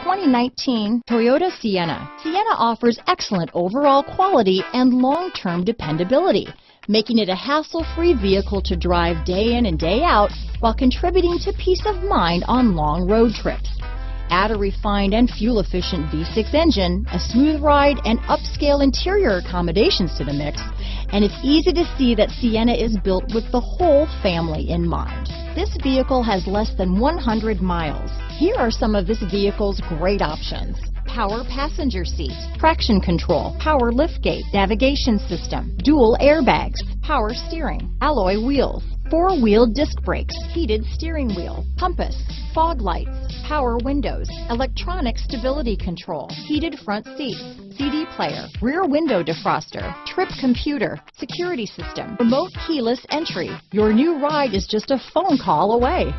2019 Toyota Sienna. Sienna offers excellent overall quality and long-term dependability, making it a hassle-free vehicle to drive day in and day out while contributing to peace of mind on long road trips. Add a refined and fuel-efficient V6 engine, a smooth ride, and upscale interior accommodations to the mix, and it's easy to see that Sienna is built with the whole family in mind. This vehicle has less than 100 miles. Here are some of this vehicle's great options: power passenger seat, traction control, power liftgate, navigation system, dual airbags, power steering, alloy wheels, four-wheel disc brakes, heated steering wheel, compass, fog lights, power windows, electronic stability control, heated front seats, CD player, rear window defroster, trip computer, security system, remote keyless entry. Your new ride is just a phone call away.